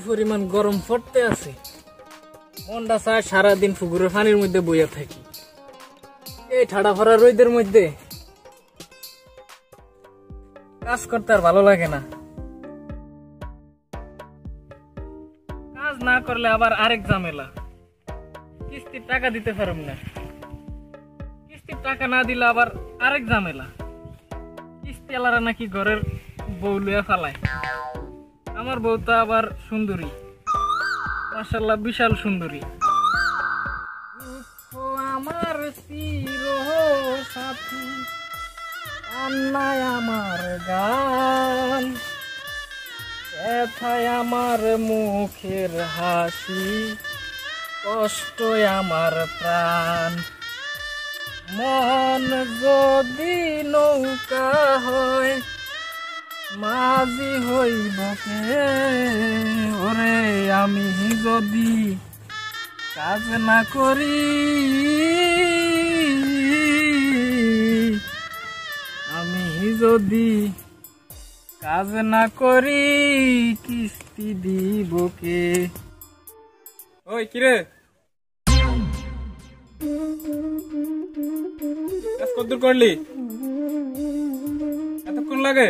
পরিমাণ গরম পড়তে আছে, মনটা চায় সারাদিন পুকুরের পানির মধ্যে বইয়া থাকি। এই ঠাডা ভরা রোদের মধ্যে কাজ করতে আর ভালো লাগে না। কাজ না করলে আবার আরেক ঝামেলা, কিস্তির টাকা দিতে পারব না। কিস্তির টাকা না দিলে আবার আরেক ঝামেলা, কিস্তি আলারা নাকি ঘরের বউ লুয়া ফালায়। আমার বউ তো আবার সুন্দরী, মাশাআল্লাহ বিশাল সুন্দরী। আমার চির সাথী, কান্নায় আমার গান, ব্যথায় আমার মুখের হাসি, কষ্ট আমার প্রাণ। মন যদি নৌকা হয়, মাঝি হইব কে? ওরে আমি যদি কাজ না করি, আমি যদি কাজ না করি, কিস্তি দিব কে? ওই কিরে, কাজ কতদূর করলি? এতক্ষণ লাগে?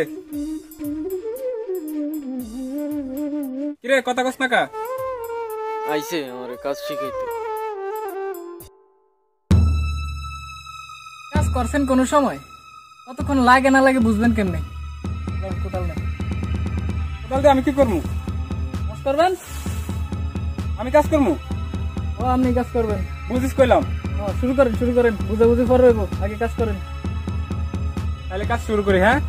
কিরে কথা কস না কা? আইছে আমার কাজ শিখাইতে। কাজ করছেন কোন সময়? কতক্ষণ লাগে না লাগে বুঝবেন কেমনে? কোদাল নেই, কোদাল দিয়ে আমি কি করবো? কাজ করবেন? আমি কাজ করবো? ও আপনি কাজ করবেন? বুঝিস কইলাম। শুরু করেন, বুঝাবুঝি পরে হইব, আগে কাজ করেন। তাহলে কাজ শুরু করি। হ্যাঁ,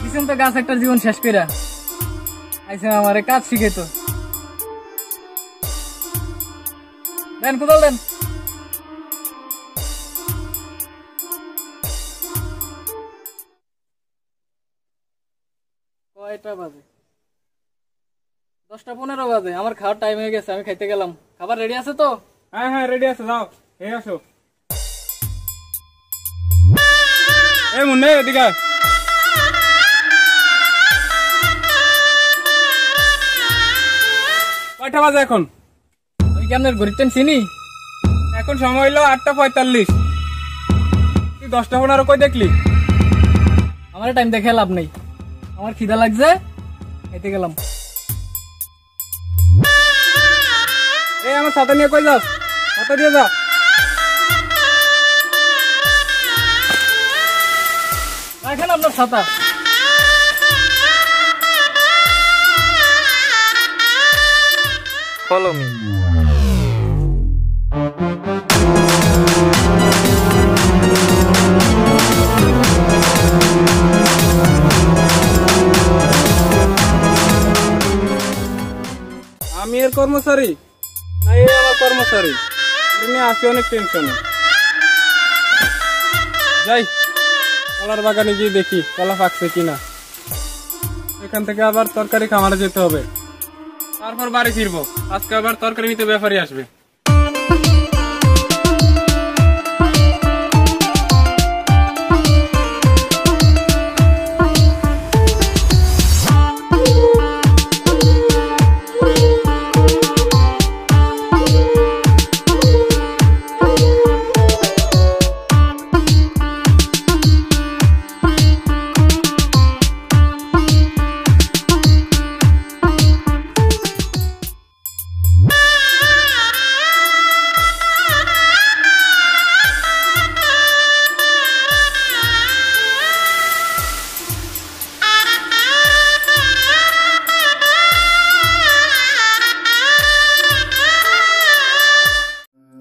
দিছেন তো গাছ একটা জীবন শেষ কইরা, আইছে আমারে কাজ শিখাইতো। দেন কোদাল দেন। কয়টা বাজে? 10:15 বাজে। আমার খাওয়ার টাইম হয়ে গেছে, আমি খাইতে গেলাম। খাবার রেডি আছে তো? হ্যাঁ হ্যাঁ রেডি আছে, যাও এই আসো। এই মুন্নে এদিকে আয়। কয়টা বাজে এখন? আমি কি আপনার ঘড়ির টাইম চিনি? এখন সময় হইলো 8:45। তুই 10:15 কই দেখলি? আমার টাইম দেখে লাভ নেই, আমার খিদা লাগছে, খাইতে গেলাম। এই আমার ছাতা নিয়ে কই যাস? ছাতা দিয়ে যা। রাখেন আপনার ছাতা। Follow me. আমি এর কর্মচারী না এই আমার কর্মচারী? নিয়ে আসি অনেক টেনশনে। যাই কলার বাগানে গিয়ে দেখি কলা পাকছে কিনা। এখান থেকে আবার তরকারি খামারে যেতে হবে, তারপর বাড়ি ফিরবো। আজকে আবার তরকারি নিতে ব্যাপারী আসবে।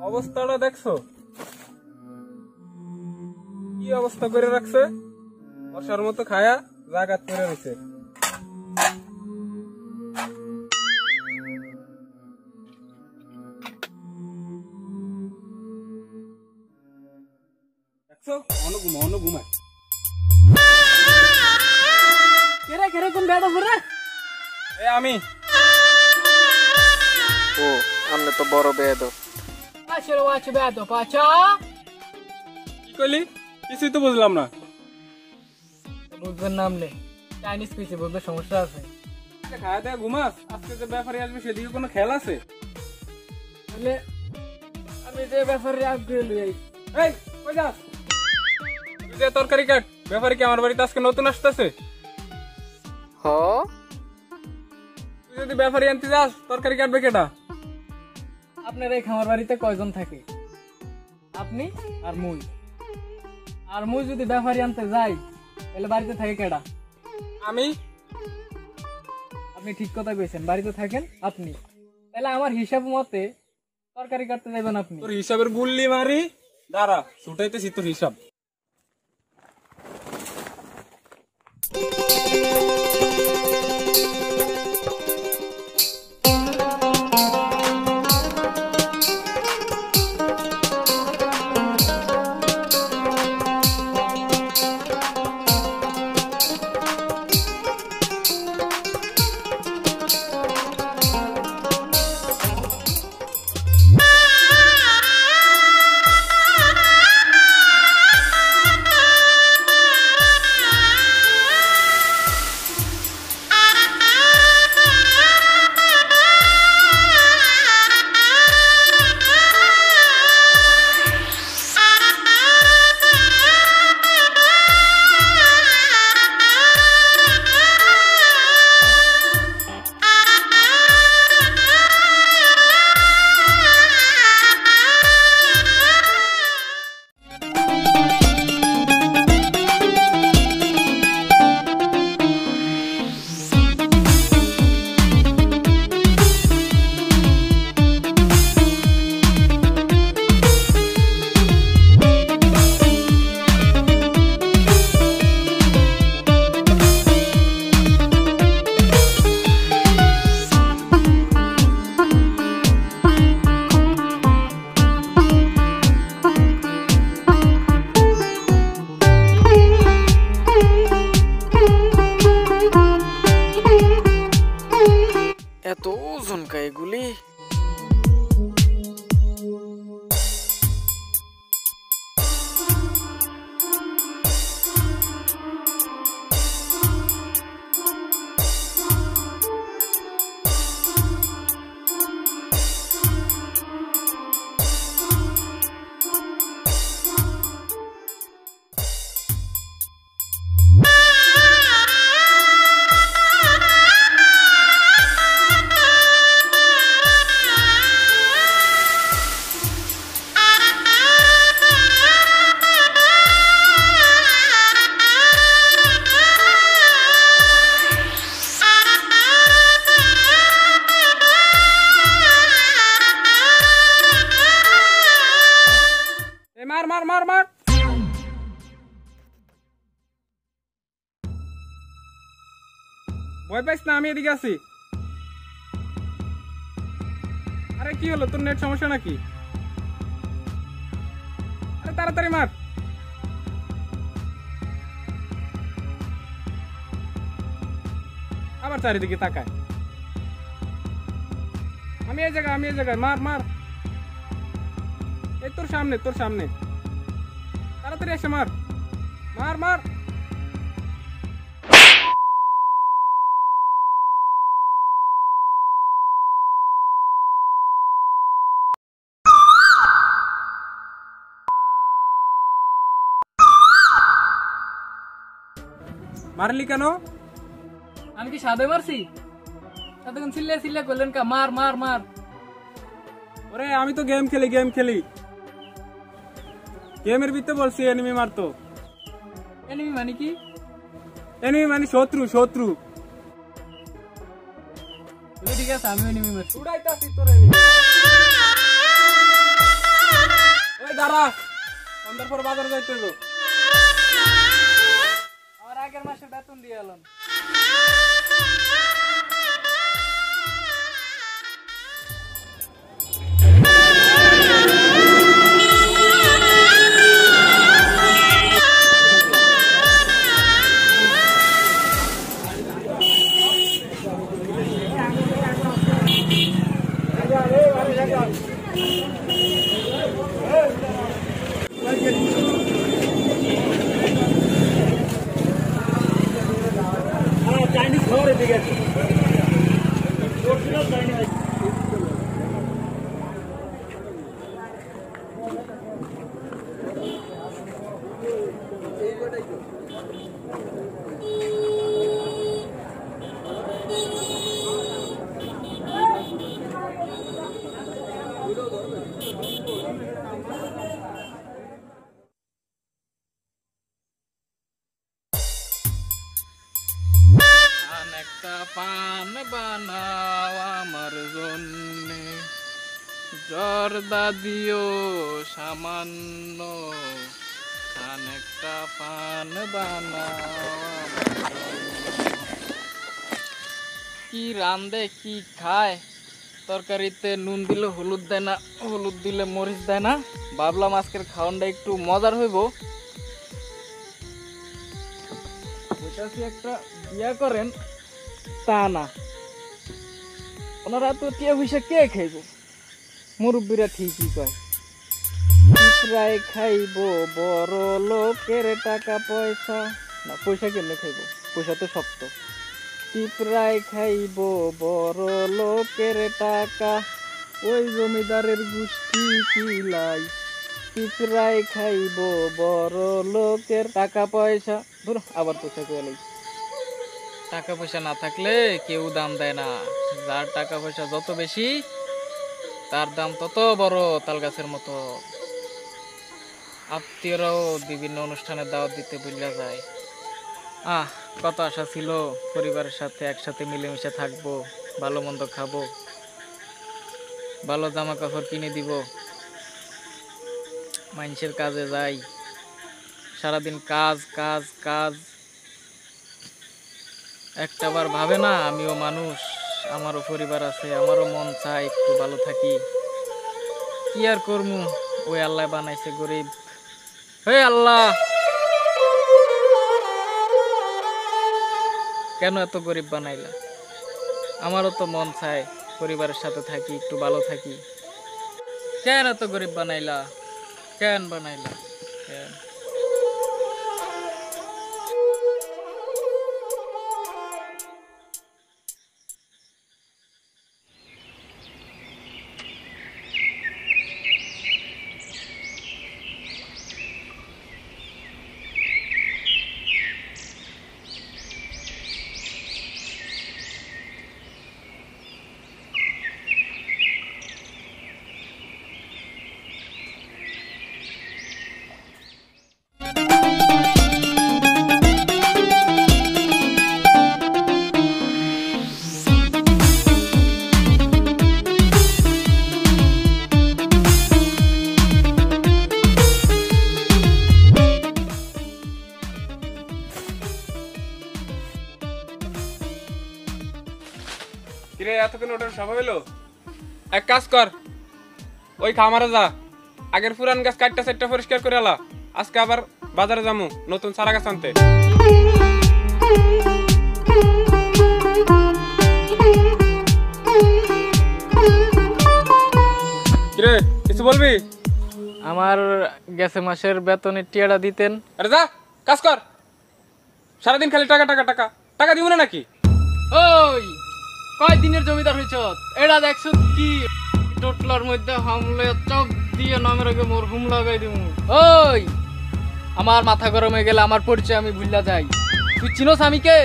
অবস্থাটা দেখছো কি অবস্থা করে রাখছে? বসার মতো খায়া জায়গা করে রয়েছে। দেখছো ঘুমায়। কেরে কোন বেড়া ফুরে আমি। ও আমনে তো বড় বেয়াদব। আসলে ওয়াচ বেয়াদব পাচা। কি কইলি? কিছুই তো বুঝলাম না। বুঝবেন নাম নেই, চাইনিজ কিছু বুঝতে সমস্যা আছে। খাওয়া দাওয়া ঘুমাস, আজকে যে ব্যাপারে আসবে সেদিকে কোনো খেয়াল আছে? তাহলে আমি যে ব্যাপারে আপগ্রেড লই। এই কই যাস? তুই যে তরকারি কাট, ব্যাপারে কি আমার বাড়িতে আজকে নতুন আসতেছে? হ তুই যদি ব্যাপারে আনতে যাস, তরকারি কাটবে কেটা? আপনার এই খামার বাড়িতে কয়জন থাকে? আপনি আর মুই। আর মুই যদি ব্যাপারী আনতে যাই তাহলে বাড়িতে থাকে কেডা? আমি। আপনি ঠিক কথা কইছেন, বাড়িতে থাকেন আপনি। তাহলে আমার হিসাব মতে তরকারি কাটতে যাবেন আপনি। তোর হিসাবের গুল্লি মারি, দাঁড়া ছুটাইতেছি তোর হিসাব। এত ওজন কা এগুলি? মার মার মার মার। ভয় পাইস না, আমি এদিকে আছি। আরে কি হলো, তোর নেট সমস্যা নাকি? আরে তাড়াতাড়ি মার। আবার চারিদিকে তাকায়। আমি এই জায়গায় মার মার। এই তোর সামনে তাড়াতাড়ি এসে মার মার মার। মারলি কেন? আমি কি সাদে মারছি? এতক্ষণ চিল্লা করলেন কা? মার মার মার। ওরে আমি তো গেম খেলি। গেমের ভিতরে বলছি এনিমি মারতো। এনিমি মানে কি? এনিমি মানে শত্রু। ঠিক আছে, আমি এনিমি মারছি। উড়াইতাছি তোর এনিমি। ওই দাঁড়া, সন্ধ্যার পর বাজার যাইতে হইব। আমার আগের মাসে বেতন দিয়ে এলাম। একটা পান বানাও আমার জন্যে, জর্দা দিও সামান্য, খান একটা পান বানাও আমার জন্যে। কি রান্ধে কি খায়, তরকারিতে নুন দিলে হলুদ দেয় না, হলুদ দিলে মরিচ দেয় না। ভাবলাম আজকের খাওয়ানটা একটু মজার হইব। একটা বিয়া করেন তা না, ওনারা তো টিয়া পয়সা কে খাইব? মুরব্বীরা ঠিকই কয়, পিঁপড়ায় খাইব বড় লোকের টাকা পয়সা। না, পয়সা কেমনে খাইব? পয়সা তো শক্ত। পিঁপড়ায় খাইব বড় লোকের টাকা, ওই জমিদারের গোষ্ঠী কিলাই। পিঁপড়ায় খাইব বড় লোকের টাকা পয়সা। ধরো আবার পয়সা কইলাই। টাকা পয়সা না থাকলে কেউ দাম দেয় না। যার টাকা পয়সা যত বেশি, তার দাম তত বড়, তাল গাছের মতো। আত্মীয়রাও বিভিন্ন অনুষ্ঠানে দাওয়াত দিতে ভুলিয়া যায়। কত আশা ছিল পরিবারের সাথে একসাথে মিলেমিশে থাকবো, ভালো মন্দ খাবো, ভালো জামা কাপড় কিনে দিব। মানুষের কাজে যাই, সারাদিন কাজ কাজ কাজ। একটাবার ভাবে না আমিও মানুষ, আমারও পরিবার আছে, আমারও মন চায় একটু ভালো থাকি। কি আর করমু, ওই আল্লাহ বানাইছে গরিব। হে আল্লাহ, কেন এত গরিব বানাইলা? আমারও তো মন চায় পরিবারের সাথে থাকি, একটু ভালো থাকি। কেন এত গরিব বানাইলা? কেন বানাইলা? কেন? কিরে এতক্ষণ ওটার সভা হইলো? এক কাজ কর, ওই খামারে যা, আগের পুরান গাছ কাটটা সেটটা পরিষ্কার করে আলা। আজকে আবার বাজারে যামু নতুন চারা গাছ আনতে। কিরে কিছু বলবি? আমার গেছে মাসের বেতনের টিয়াটা দিতেন। আরে যা কাজ কর, সারাদিন খালি টাকা টাকা টাকা টাকা দিব না নাকি? ওই কয় দিনের জমিদার হইছ? এটা দেখছো কি টোটলার মধ্যে হামলে চক দিয়ে নামের আগে মোর হুম লাগাই দিব। ওই আমার মাথা গরম হয়ে গেলে আমার পরিচয় আমি ভুললা যাই। তুই চিনোস আমি কে?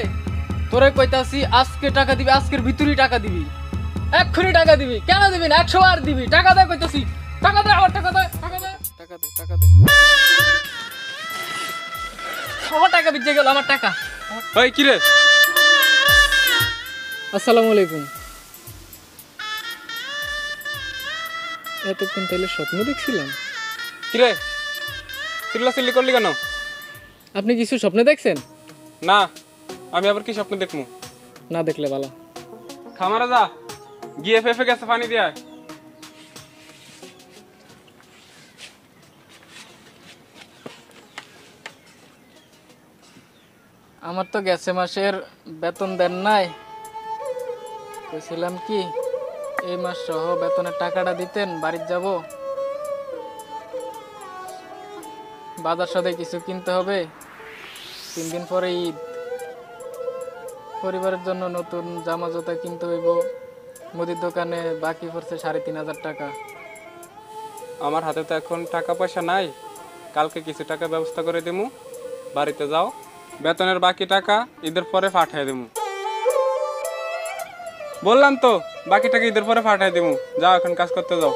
তোরে কইতাছি আজকে টাকা দিবি, আজকের ভিতরেই টাকা দিবি, এক্ষুনি টাকা দিবি। কেন দিবি না? 100 বার দিবি। টাকা দে কইতাছি, টাকা দে, আমার টাকা দে, টাকা দে, টাকা দে টাকা দে। আমার টাকা বিজে গেল, আমার টাকা। ওই কিরে? আসসালামু আলাইকুম। এতক্ষণ তাহলে স্বপ্ন দেখছিলাম? কিরে চিল্লাচিল্লি করলি কেন? আপনি কিছু স্বপ্নে দেখছেন? না, আমি আবার কি স্বপ্ন দেখবো? না দেখলে ভালো। খামারে যা, গিয়ে ফেফে গেছে পানি দিয়ে আয়। আমার তো গেছে মাসের বেতন দেন নাই। বলছিলাম কি এই মাস সহ বেতনের টাকাটা দিতেন, বাড়িতে যাব, বাজার সদাই কিছু কিনতে হবে। 3 দিন পরে ঈদ, পরিবারের জন্য নতুন জামা জুতা কিনতে হইব। মুদির দোকানে বাকি পড়ছে 3500 টাকা। আমার হাতে তো এখন টাকা পয়সা নাই, কালকে কিছু টাকা ব্যবস্থা করে দেবো। বাড়িতে যাও, বেতনের বাকি টাকা ঈদের পরে পাঠিয়ে দেবো। বললাম তো বাকি টাকা ঈদের পরে পাঠিয়ে দেবো। যাও এখন কাজ করতে যাও।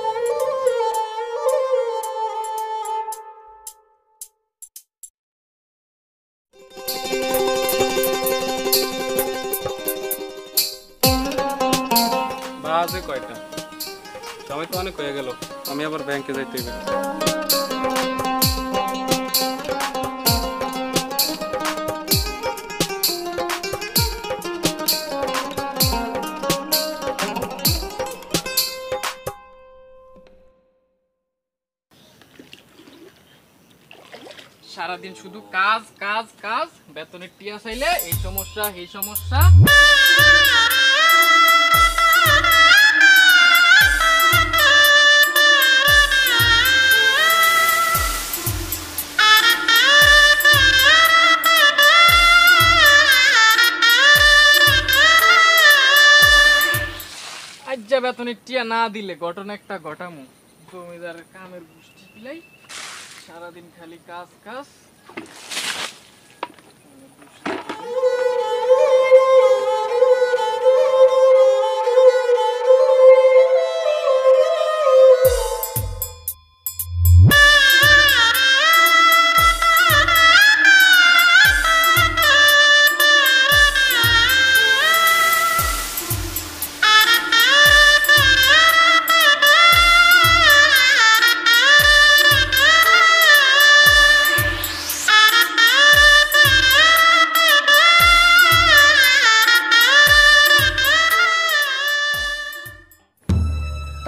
কয়টা? সময় তো অনেক হয়ে গেল, আমি আবার ব্যাংকে যাইতে হবে। সারাদিন শুধু কাজ কাজ কাজ, বেতনের টিয়া চাইলে এই সমস্যা এই সমস্যা। আজ যা বেতনের টিয়া না দিলে ঘটনা একটা ঘটামু, জমিদারের কামের গোষ্ঠী পিলাই, সারাদিন খালি কাজ কাজ।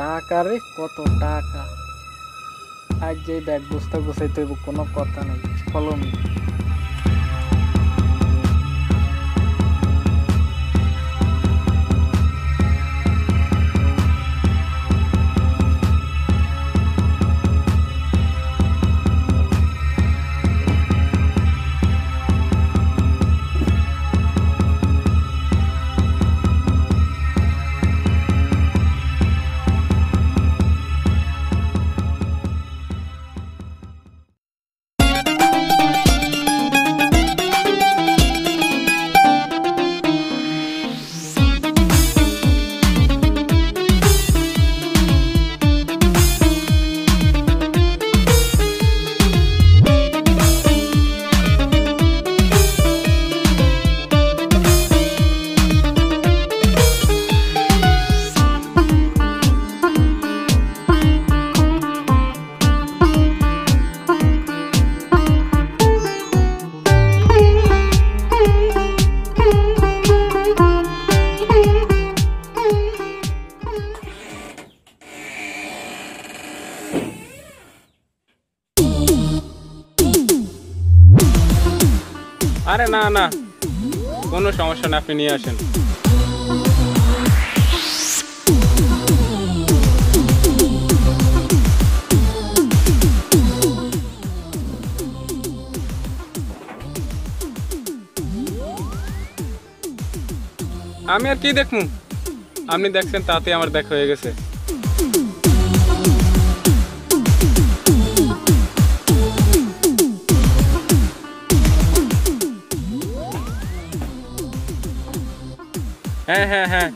টাকা রে, কত টাকা! আজ যে ব্যাগ বস্তা গোছাইতে হইব, কোনো কথা নেই। Follow me. আরে না না, কোনো সমস্যা না, আপনি নিয়ে আসেন। আমি আর কি দেখমু, আপনি দেখছেন তাতে আমার দেখা হয়ে গেছে। হ্যাঁ হ্যাঁ হ্যাঁ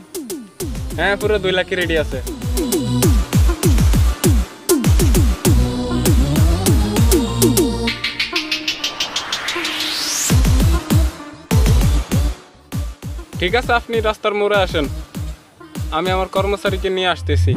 হ্যাঁ, পুরো 2 লাখই রেডি আছে। ঠিক আছে, আপনি রাস্তার মোড়ে আসেন, আমি আমার কর্মচারীকে নিয়ে আসতেছি।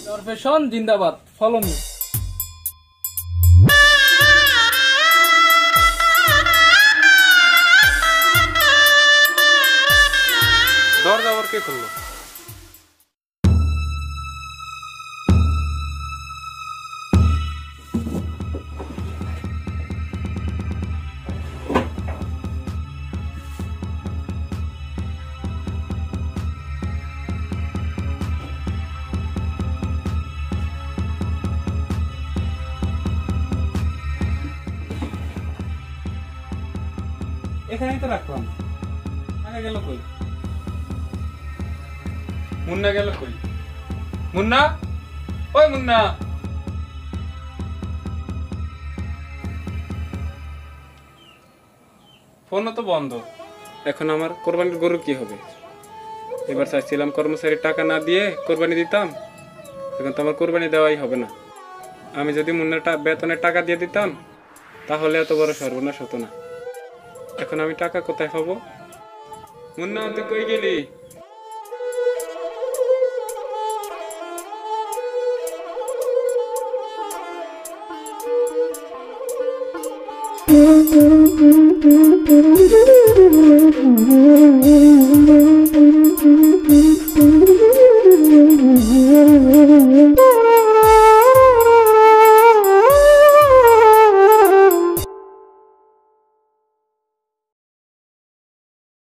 প্রফেশন জিন্দাবাদ, ফলো মি। দরজা আবার কে খুললো? এখানেই তো রাখলাম, টাকা গেল কই? মুন্না গেল কই? মুন্না, ওই মুন্না! ফোনও তো বন্ধ। এখন আমার কোরবানির গরু কি হবে? এবার চাইছিলাম কর্মচারীর টাকা না দিয়ে কোরবানি দিতাম, এখন তো আমার কোরবানি দেওয়াই হবে না। আমি যদি মুন্নার বেতনের টাকা দিয়ে দিতাম তাহলে এত বড় সর্বনাশ হতো না। এখন আমি টাকা কোথায় পাবো? মুন্না, তুই কই গেলি?